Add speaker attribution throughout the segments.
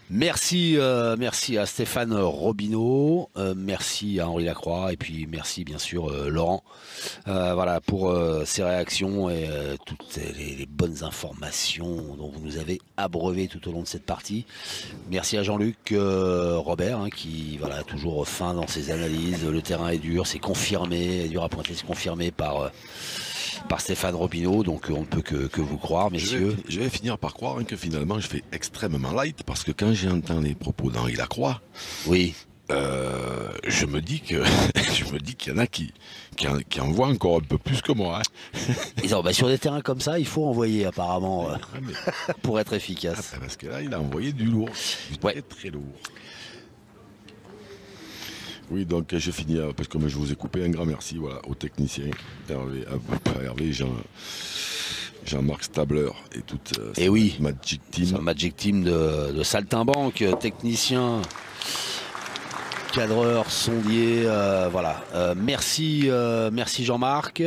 Speaker 1: Merci, merci à Stéphane Robineau, merci à Henri Lacroix et puis merci bien sûr Laurent, voilà pour ces réactions et toutes les bonnes informations dont vous nous avez abreuvé tout au long de cette partie. Merci à Jean-Luc Robert hein, qui voilà toujours fin dans ses analyses. Le terrain est dur, c'est confirmé, dur à pointer, c'est confirmé par Stéphane Robineau, donc on ne peut que vous croire, messieurs.
Speaker 2: Je vais finir par croire hein, que finalement je fais extrêmement light parce que quand j'entends les propos d'Henri Lacroix,
Speaker 1: Oui.
Speaker 2: je me dis que je me dis qu'il y en a qui en voient encore un peu plus que moi. Hein.
Speaker 1: Et non, bah, sur des terrains comme ça, il faut envoyer apparemment pour être efficace.
Speaker 2: Parce que là, il a envoyé du lourd, du très
Speaker 1: Ouais.
Speaker 2: très lourd. Oui, donc je finis parce que comme je vous ai coupé, un grand merci voilà, aux techniciens, Hervé, pas Hervé, Jean-Marc Stabler et toute
Speaker 1: Et oui,
Speaker 2: Magic
Speaker 1: c'est
Speaker 2: Team.
Speaker 1: un Magic Team de saltimbanque, technicien, cadreur, sondier, voilà. Merci, merci Jean-Marc,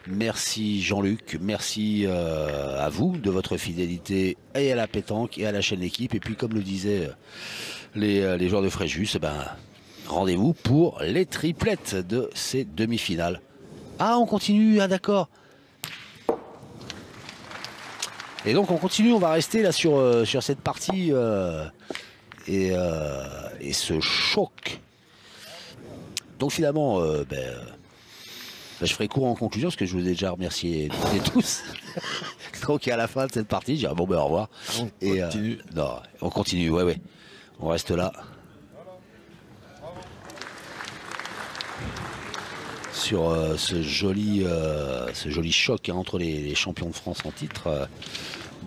Speaker 1: merci Jean-Luc, merci à vous de votre fidélité et à la pétanque et à la chaîne d'équipe. Et puis comme le disaient les joueurs de Fréjus, eh ben, rendez-vous pour les triplettes de ces demi-finales. Ah, on continue, ah d'accord. Et donc on continue, on va rester là sur cette partie et ce choc. Donc finalement, je ferai court en conclusion parce que je vous ai déjà remercié toutes et tous. Donc à la fin de cette partie, je dirais bon ben au revoir.
Speaker 2: On continue.
Speaker 1: Non, on continue, ouais. On reste là. Sur ce joli choc hein, entre les champions de France en titre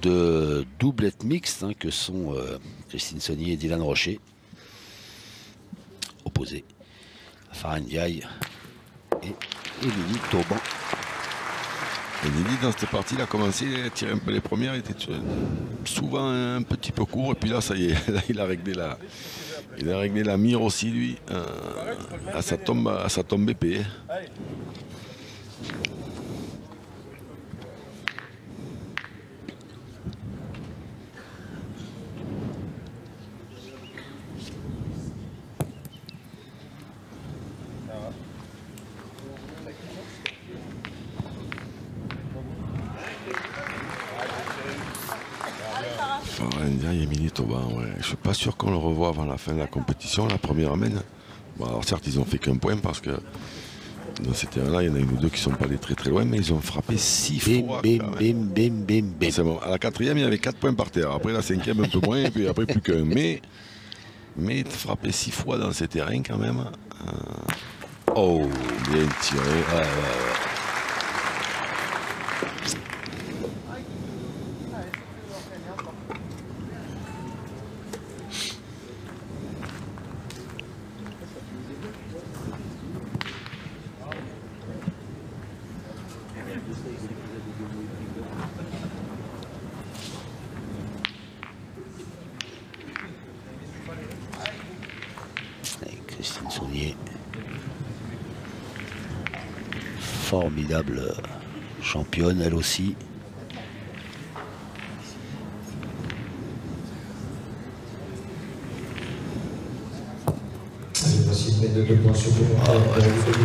Speaker 1: de doublette mixte hein, que sont Christine Saunier et Dylan Rocher, opposés à Farah Ndiaye et Émilie Tauban.
Speaker 2: Et Nelly, dans cette partie, il a commencé à tirer un peu les premières, il était souvent un petit peu court, et puis là, ça y est, là, il a réglé la mire aussi, lui, à sa tombe épée. Ndiaye et Émilie Tauban, ouais. Je suis pas sûr qu'on le revoie avant la fin de la compétition, la première amène. Bon, alors certes, ils ont fait qu'un point parce que dans ces terrains-là, il y en a une ou deux qui sont pas allés très très loin, mais ils ont frappé 6 fois.
Speaker 1: Bim.
Speaker 2: C'est bon. À la quatrième, il y avait 4 points par terre. Après la cinquième, un peu moins, et puis après plus qu'un. Mais frapper 6 fois dans ces terrains quand même. Oh, bien tiré.
Speaker 1: Ouais. Avec Christine Saunier. Formidable championne, elle aussi.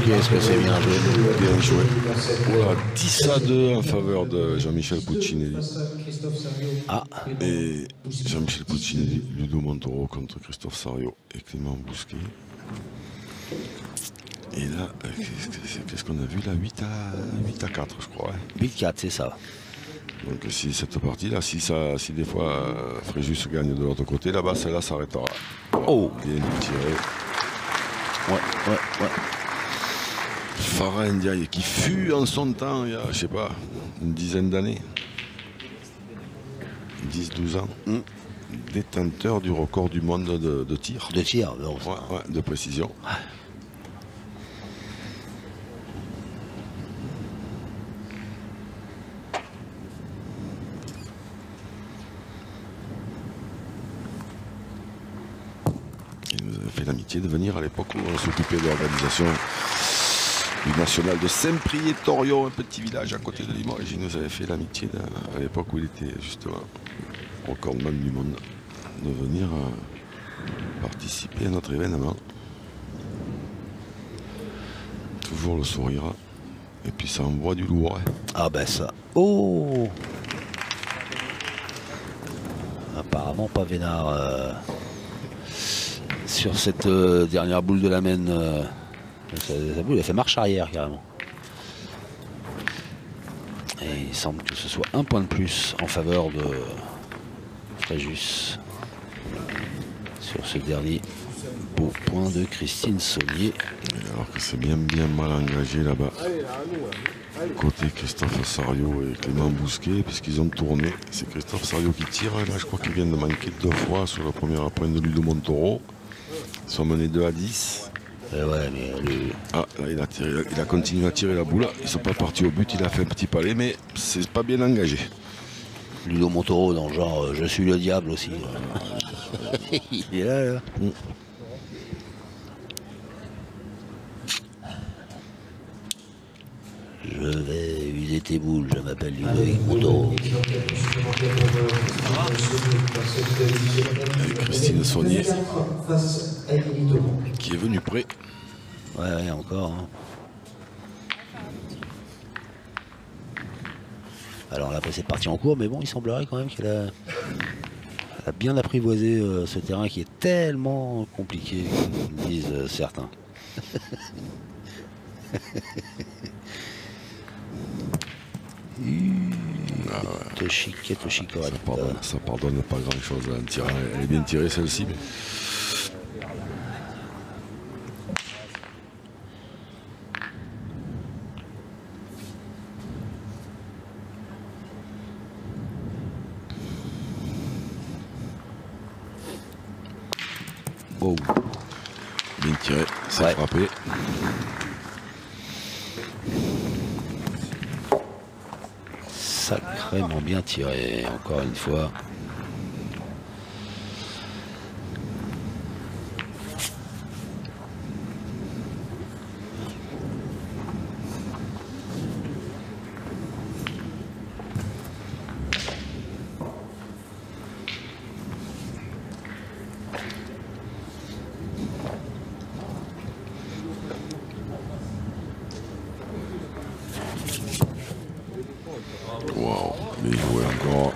Speaker 1: Qu'est-ce que c'est bien joué.
Speaker 2: Bien joué. Voilà, 10-2 en faveur de Jean-Michel Puccinelli.
Speaker 1: Ah.
Speaker 2: Et Jean-Michel Puccinelli, Ludo Montoro contre Christophe Sario et Clément Bousquet. Et là, qu'est-ce qu'on a vu là, 8-4 je crois. Hein.
Speaker 1: 8-4, c'est ça.
Speaker 2: Donc si cette partie-là, si des fois Fréjus gagne de l'autre côté, là-bas, celle-là s'arrêtera.
Speaker 1: Oh.
Speaker 2: Bien tiré.
Speaker 1: Ouais.
Speaker 2: Farah Ndiaye qui fut en son temps, il y a, je sais pas, une dizaine d'années, 10-12 ans, détenteur du record du monde de tir.
Speaker 1: De tir, non.
Speaker 2: Ouais, de précision. Il nous avait fait l'amitié de venir à l'époque où on s'occupait de l'organisation du national de Saint-Priest-Torion, un petit village à côté de Limoges. Il nous avait fait l'amitié à l'époque où il était justement recordman du monde. de venir participer à notre événement. Toujours le sourire. Et puis ça envoie du lourd. Hein.
Speaker 1: Ah ben ça. Oh! Apparemment pas vénard sur cette dernière boule de la mène. Sa boule, elle fait marche arrière carrément. Et il semble que ce soit un point de plus en faveur de Fréjus sur ce dernier beau point de Christine Saunier.
Speaker 2: Alors que c'est bien mal engagé là-bas. Côté Christophe Sario et Clément Bousquet, puisqu'ils ont tourné. C'est Christophe Sario qui tire. Là, je crois qu'il vient de manquer 2 fois sur la première point de Ludo Montoro. Ils sont menés 2-10.
Speaker 1: Ouais, mais
Speaker 2: Ah, là, il a continué à tirer la boule. Ils sont pas partis au but. Il a fait un petit palais, mais c'est pas bien engagé.
Speaker 1: Ludo Montoro dans le genre je suis le diable aussi. Il est là. Je vais user tes boules, je m'appelle Ludovic Montoro.
Speaker 2: Christine Saunier qui est venue près.
Speaker 1: Ouais, encore. Hein. Alors là, c'est parti en cours, mais bon, il semblerait quand même qu'elle a bien apprivoisé ce terrain qui est tellement compliqué, comme disent certains.
Speaker 2: Ça pardonne pas grand chose à un tirant. Elle est bien tirée celle-ci. Mais...
Speaker 1: Wow.
Speaker 2: Bien tiré, c'est frappé.
Speaker 1: Sacrément bien tiré, encore une fois.
Speaker 2: Wow, bien joué encore.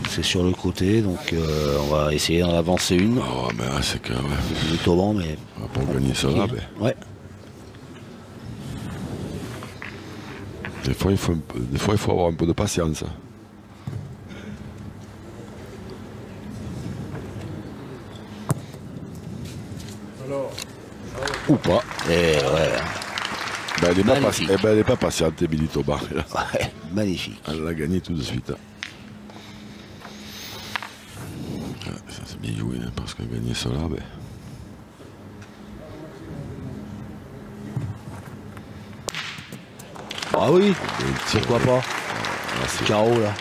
Speaker 1: C'est sur le côté, donc on va essayer d'en avancer une.
Speaker 2: Oh, mais c'est que... Ouais.
Speaker 1: Plutôt lent, mais...
Speaker 2: Pour gagner cela, ben...
Speaker 1: Ouais.
Speaker 2: Des fois, il faut avoir un peu de patience.
Speaker 1: Ou pas. Et ouais.
Speaker 2: Ben, elle n'est pas patiente, Émilie Thomas.
Speaker 1: Ouais, magnifique.
Speaker 2: Elle l'a gagné tout de suite. Ça, c'est bien joué, hein, parce que gagner cela, ben...
Speaker 1: Ah oui, pourquoi pas. Carreau là.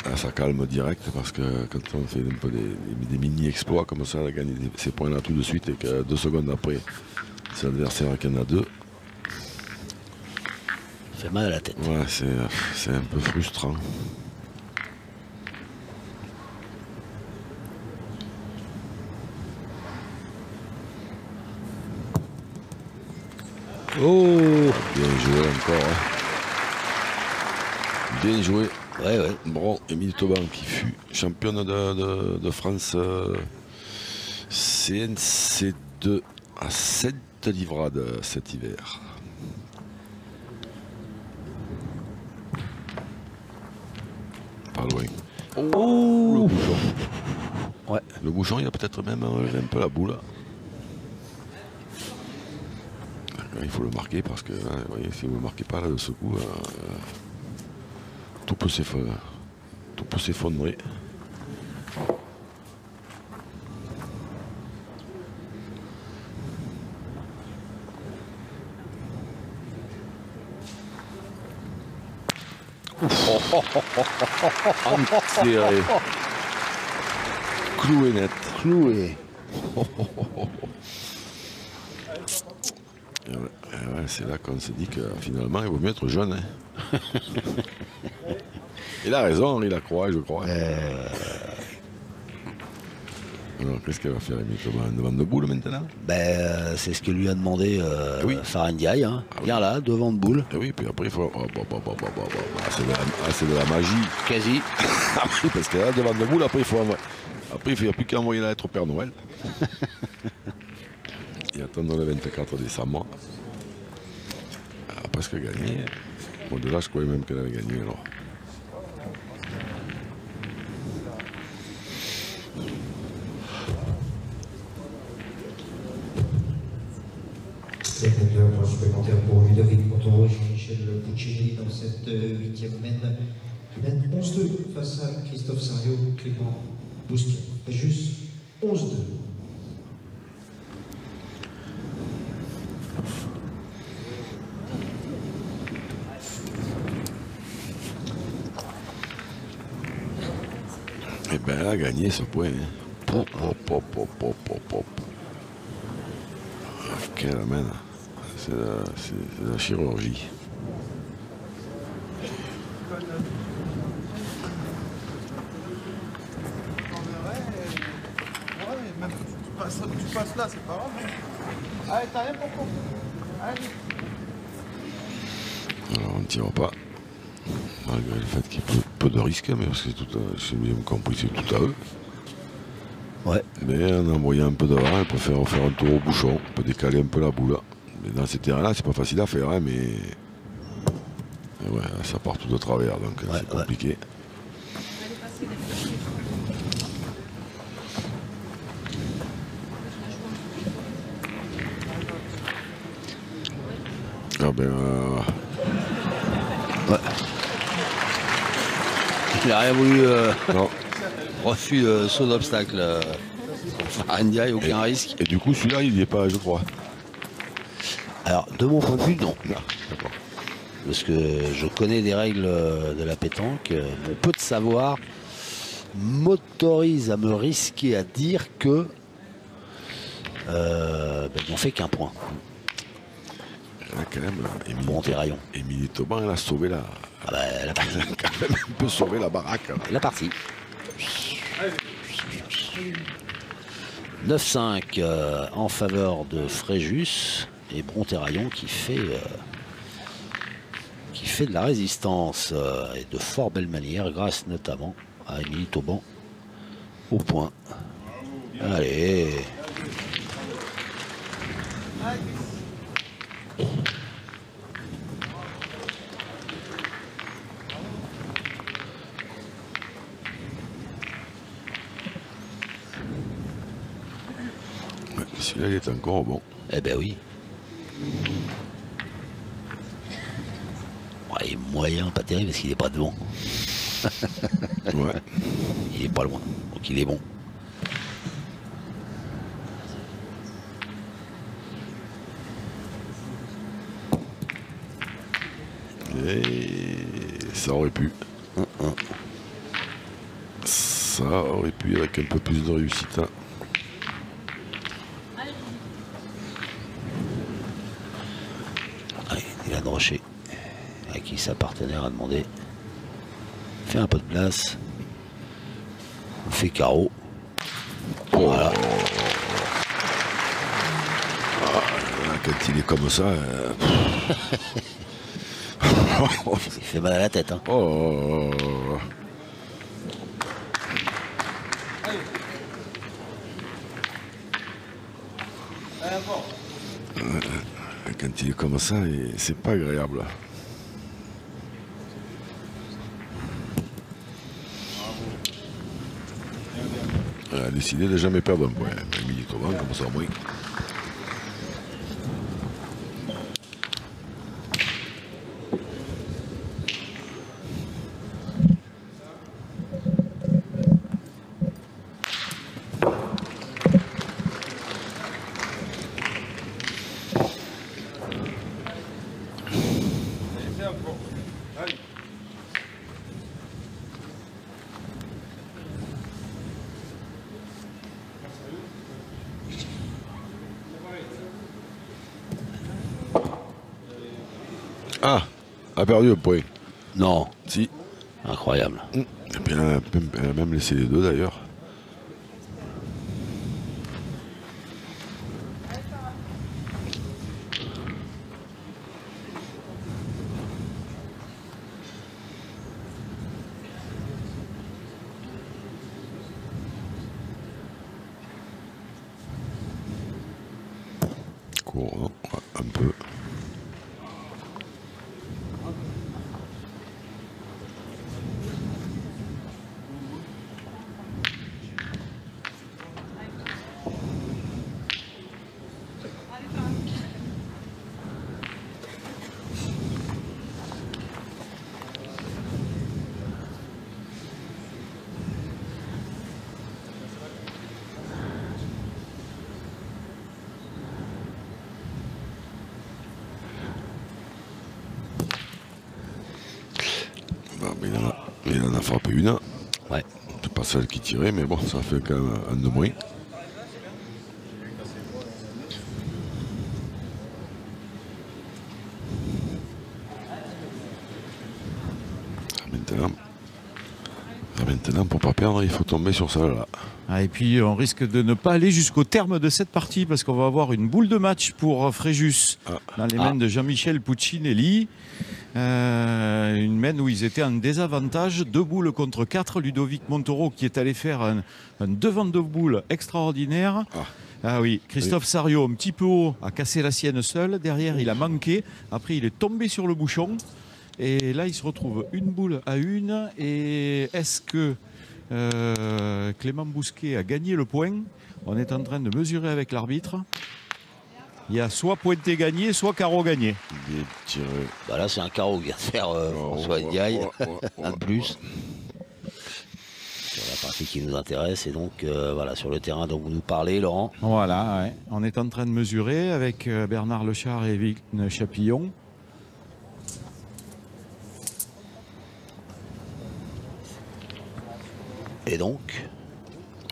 Speaker 2: Là, ça calme direct parce que quand on fait un peu des mini-exploits comme ça, elle a gagné ces points-là tout de suite et que 2 secondes après, c'est l'adversaire qui en a 2.
Speaker 1: Ça fait mal à la tête.
Speaker 2: Ouais, c'est un peu frustrant.
Speaker 1: Oh,
Speaker 2: bien joué encore. Hein. Bien joué.
Speaker 1: Ouais, ouais.
Speaker 2: Bon, Émilie Thoban qui fut championne de France CNC2 à Sainte-Livrade cet hiver. Pas loin.
Speaker 1: Oh,
Speaker 2: le bouchon.
Speaker 1: Ouais.
Speaker 2: Le bouchon, il a peut-être même enlevé un peu la boule. Il faut le marquer parce que hein, voyez, si vous ne le marquez pas là de ce coup, tout peut s'effondrer. Enterré. Cloué net.
Speaker 1: Cloué.
Speaker 2: Ouais, c'est là qu'on se dit que finalement il vaut mieux être jeune. Hein. Il a raison, Henri Lacroix, je crois. Alors, qu'est-ce qu'elle va faire, Thomas? Devant de boule maintenant?
Speaker 1: C'est ce que lui a demandé
Speaker 2: Oui.
Speaker 1: Farah Ndiaye. Hein. Viens là, devant de boule.
Speaker 2: Et oui, puis après il faut. C'est de la magie.
Speaker 1: Quasi.
Speaker 2: Oui, parce que là, devant de boule, après il n'y a plus qu'à envoyer la lettre au Père Noël. Et attendre le 24 décembre. Elle a presque gagné. Au-delà, je croyais même qu'elle avait gagné alors.
Speaker 3: Spectateur supplémentaire pour Ludovic Montoro et Jean-Michel Puccini dans cette 8e mène. Mène 11-2 face à Christophe Sario, Clément Bousquet. Juste 11-2.
Speaker 2: Eh bien, elle a gagné ce point. Hein. Quelle amène. C'est la chirurgie.
Speaker 4: Tu passes là, c'est pas grave. Allez, t'as rien pour toi. Allez.
Speaker 2: Alors, on ne tire pas. Malgré le fait qu'il y ait peu de risques, mais parce que j'ai bien compris, c'est tout à eux.
Speaker 1: Ouais.
Speaker 2: Mais en envoyant un peu devant, elle préfère faire un tour au bouchon, on peut décaler un peu la boule. Mais dans ces terrains-là, c'est pas facile à faire, hein, mais ouais, ça part tout de travers, donc c'est compliqué. Ah ben
Speaker 1: Ouais. Il n'a rien voulu.
Speaker 2: non.
Speaker 1: Refus saut d'obstacle. Farah Ndiaye, aucun risque.
Speaker 2: Et du coup, celui-là, il n'y est pas, je crois.
Speaker 1: Alors, de mon point de vue, non.
Speaker 2: Non, d'accord.
Speaker 1: Parce que je connais des règles de la pétanque. Mon peu de savoir m'autorise à me risquer à dire que ils n'ont fait qu'un point.
Speaker 2: Là, quand même,
Speaker 1: Émilie
Speaker 2: Tauban, elle a sauvé la.
Speaker 1: Ah bah, elle a parti.
Speaker 2: Elle a quand même un peu sauvé la baraque.
Speaker 1: La partie. 9-5 en faveur de Fréjus et Bronterraillon qui fait de la résistance et de fort belle manière grâce notamment à Émilie Tauban au point. Allez.
Speaker 2: Celui-là, il est encore bon.
Speaker 1: Eh ben oui. Ouais, il est moyen, pas terrible parce qu'il est pas devant.
Speaker 2: Ouais.
Speaker 1: Il est pas loin, donc il est bon.
Speaker 2: Et ça aurait pu. Ça aurait pu avec un peu plus de réussite. Hein.
Speaker 1: Allez, Dylan Rocher, à qui sa partenaire a demandé. Fait un peu de place. On fait carreau. Voilà.
Speaker 2: Quand il est comme ça.
Speaker 1: Il fait mal à la tête. Hein.
Speaker 2: Oh. Quand il est comme ça, c'est pas agréable. Elle a décidé de jamais perdre un point. Émilie Tauban, comme ça au moins. Ah, a perdu un point.
Speaker 1: Non,
Speaker 2: Si.
Speaker 1: incroyable.
Speaker 2: Et puis elle a même laissé les deux d'ailleurs. Court, non? Ouais, un peu. Bah, mais il en a frappé une.
Speaker 1: Ouais.
Speaker 2: C'est pas celle qui tirait, mais bon, ça fait quand même un de moins. Maintenant, pour pas perdre, il faut tomber sur celle-là.
Speaker 5: Ah, et puis on risque de ne pas aller jusqu'au terme de cette partie parce qu'on va avoir une boule de match pour Fréjus dans les mains de Jean-Michel Puccinelli. Une main où ils étaient en désavantage, 2 boules contre 4. Ludovic Montoro qui est allé faire un devant de boule extraordinaire. Ah oui, Christophe Sario un petit peu haut a cassé la sienne seule. Derrière il a manqué. Après il est tombé sur le bouchon. Et là il se retrouve une boule à une. Et est-ce que Clément Bousquet a gagné le point? On est en train de mesurer avec l'arbitre. Il y a soit pointé gagné, soit carreau gagné.
Speaker 1: Bah là, c'est un carreau qui vient de faire François Ndiaye. Un de plus. Sur la partie qui nous intéresse. Et donc, voilà, sur le terrain dont vous nous parlez, Laurent.
Speaker 5: Voilà, ouais. On est en train de mesurer avec Bernard Lechard et Vigne Chapillon.
Speaker 1: Et donc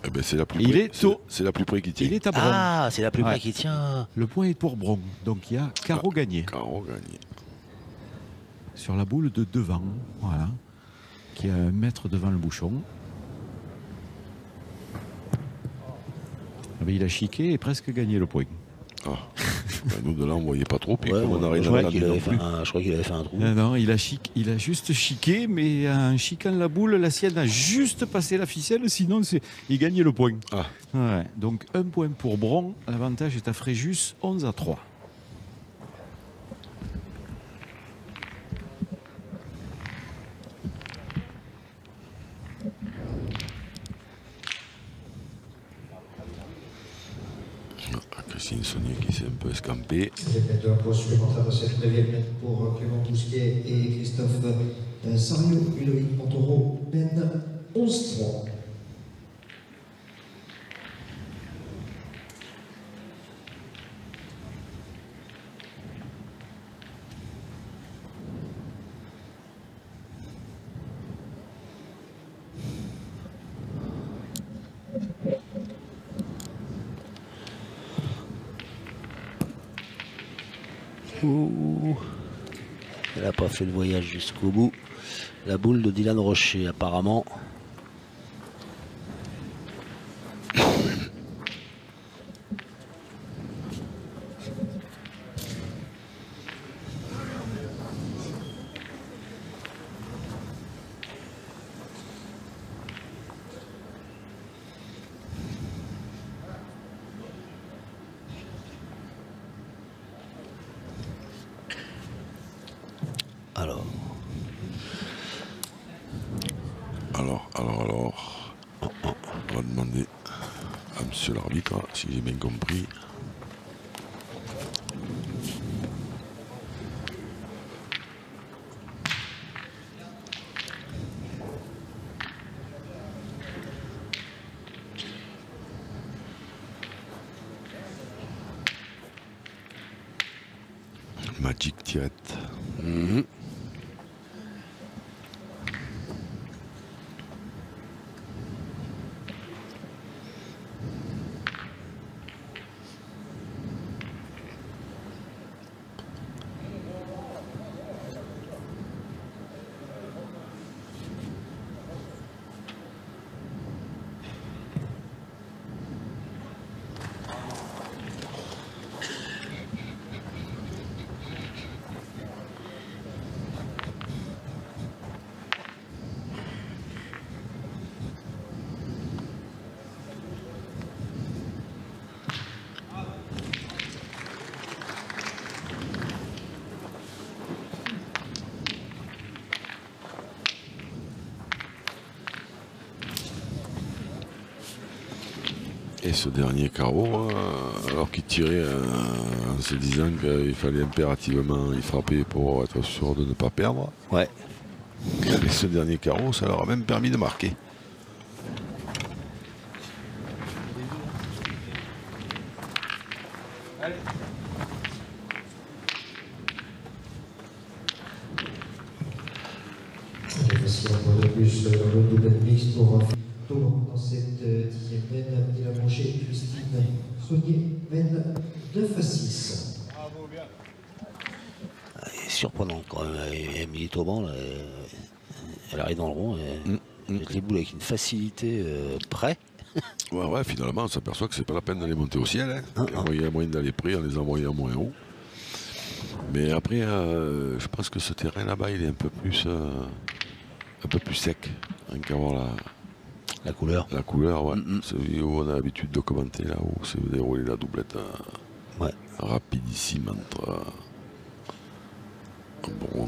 Speaker 2: eh ben c'est la plus
Speaker 5: il
Speaker 2: près.
Speaker 5: est tôt.
Speaker 2: C'est la plus près qui tient.
Speaker 5: Il est à Bron.
Speaker 1: Ah, c'est la plus près
Speaker 5: Ouais.
Speaker 1: qui tient.
Speaker 5: Le point est pour Bron. Donc il y a carreau gagné.
Speaker 2: Carreau gagné.
Speaker 5: Sur la boule de devant. Voilà. Qui est à 1 mètre devant le bouchon. Ah ben, il a chiqué et presque gagné le point.
Speaker 2: Ah. Ben, nous de là on voyait pas trop. Puis
Speaker 1: Ouais,
Speaker 2: comme on arrive
Speaker 1: je
Speaker 2: dans
Speaker 1: crois
Speaker 2: la
Speaker 1: qu'il
Speaker 2: non
Speaker 1: avait,
Speaker 2: plus.
Speaker 1: je crois qu'il avait fait un trou.
Speaker 5: Non, il a juste chiqué, mais en chiquant la boule, la sienne a juste passé la ficelle, sinon il gagnait le point.
Speaker 2: Ah.
Speaker 5: Ouais, donc 1 point pour Bron, l'avantage est à Fréjus, 11-3.
Speaker 2: Christine Saunier qui s'est un peu escampée.
Speaker 3: Les mains de la pause supplémentaire de cette 9e mène pour Clément Bousquet et Christophe Sario. Ludovic Montoro mène 11-3.
Speaker 1: Ouh. Elle n'a pas fait le voyage jusqu'au bout. La boule de Dylan Rocher, apparemment.
Speaker 2: Alors, on va demander à monsieur l'arbitre, si j'ai bien compris. Magic Tiat. Et ce dernier carreau, alors qu'il tirait en se disant qu'il fallait impérativement y frapper pour être sûr de ne pas perdre.
Speaker 1: Ouais.
Speaker 2: Et ce dernier carreau, ça leur a même permis de marquer.
Speaker 3: Voici un point de plus dans le double mix pour Thomas dans cette 10e mène. Il a mangé Christine Saunier, mène 9-6.
Speaker 1: Surprenant quand même. Émilie Tauban, là, elle arrive dans le rond et jette les boules avec une facilité près.
Speaker 2: Ouais, finalement, on s'aperçoit que c'est pas la peine d'aller monter au ciel. Hein. Il y a moyen d'aller près en les envoyant moins haut. Mais après, je pense que ce terrain là-bas, il est un peu plus sec. Hein, qu'avoir
Speaker 1: la couleur.
Speaker 2: La couleur, ouais. Celui où on a l'habitude de commenter, là où c'est déroulé la doublette rapidissime entre Boron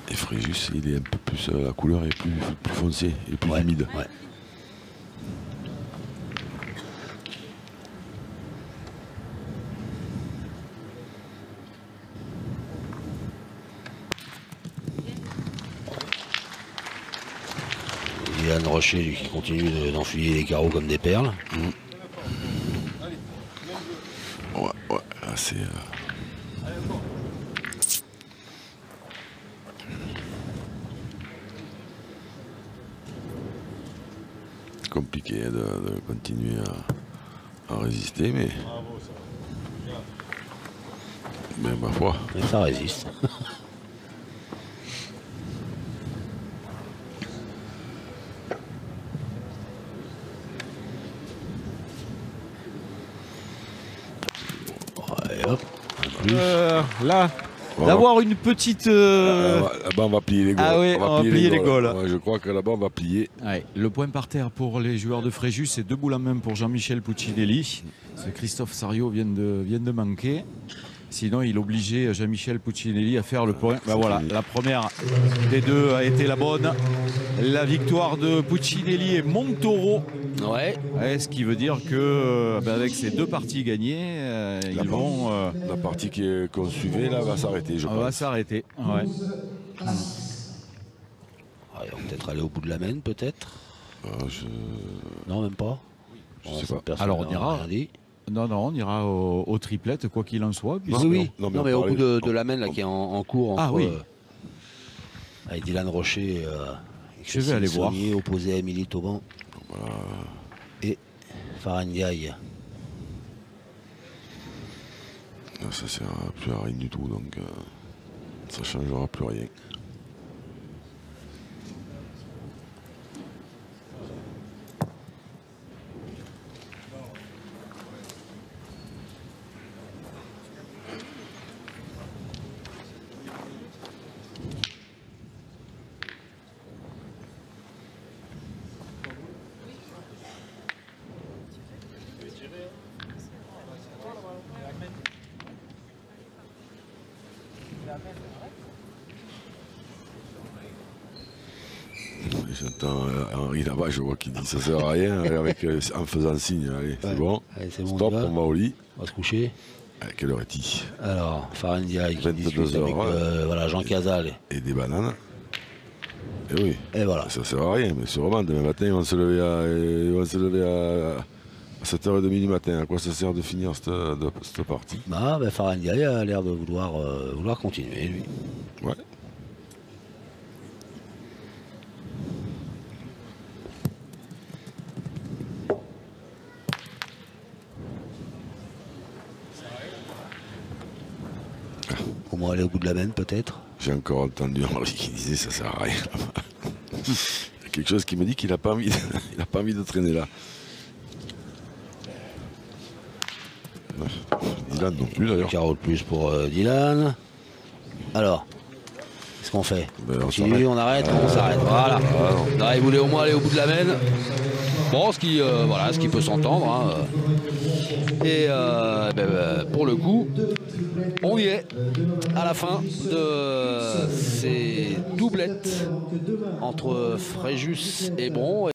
Speaker 2: et Fréjus. Il est un peu plus, la couleur est plus foncée, et plus humide.
Speaker 1: Ouais. Yann Rocher, lui, qui continue d'enfiler les carreaux comme des perles.
Speaker 2: Ouais, là c'est... compliqué de continuer à résister, mais ma foi.
Speaker 1: Mais ça résiste. Hop,
Speaker 5: là, d'avoir une petite...
Speaker 2: Là-bas, on va plier les gaules.
Speaker 5: Ah oui, on va plier les gaules.
Speaker 2: Ouais, je crois que là-bas, on va plier.
Speaker 5: Ouais, le point par terre pour les joueurs de Fréjus, c'est 2 boules en main pour Jean-Michel Puccinelli. Ce Christophe Sario vient de manquer. Sinon, il obligeait Jean-Michel Puccinelli à faire le point. Ben voilà, la première des deux a été la bonne. La victoire de Puccinelli et Montoro.
Speaker 1: Ouais.
Speaker 5: Ce qui veut dire que avec ces 2 parties gagnées, ils vont...
Speaker 2: la partie qu'on suivait là va s'arrêter, je pense.
Speaker 5: Va s'arrêter. Ouais.
Speaker 1: Ils vont peut-être aller au bout de la main, peut-être. Non, même pas.
Speaker 2: Je sais pas.
Speaker 5: Alors on ira. Non, on ira au triplette, quoi qu'il en soit.
Speaker 1: Oui. Non, mais au bout de la main là, qui est en cours entre, avec Dylan Rocher
Speaker 5: je vais aller voir.
Speaker 1: Opposé à Émilie Tauban et Farhan Ndiaye.
Speaker 2: Ça ne sert plus à rien du tout, donc ça ne changera plus rien. J'entends Henri là-bas, je vois qu'il dit ça sert à rien en faisant signe. Allez, c'est bon.
Speaker 1: Allez, c'est bon.
Speaker 2: Stop, on va au lit.
Speaker 1: On va se coucher.
Speaker 2: Quelle heure est-il?
Speaker 1: Alors, Farhan Ndiaye qui discute
Speaker 2: 22
Speaker 1: avec Jean Casal.
Speaker 2: Et des bananes. Et oui.
Speaker 1: Et voilà.
Speaker 2: Ça sert à rien, mais sûrement demain matin ils vont se lever à 7h30 du matin. À quoi ça sert de finir cette partie?
Speaker 1: Farhan Ndiaye a l'air de vouloir continuer, lui.
Speaker 2: Ouais.
Speaker 1: Comment aller au bout de la main, peut-être?
Speaker 2: J'ai encore entendu Henri qui disait ça sert à rien. Il y a quelque chose qui me dit qu'il n'a pas envie de traîner là. Dylan non plus d'ailleurs.
Speaker 1: Carreau de plus pour Dylan. Alors, qu'est-ce qu'on fait? On arrête, on s'arrête. Voilà. Là, il voulait au moins aller au bout de la main. Bon, ce qui peut s'entendre. Hein. Et pour le coup, on y est à la fin de ces doublettes entre Fréjus et Bron.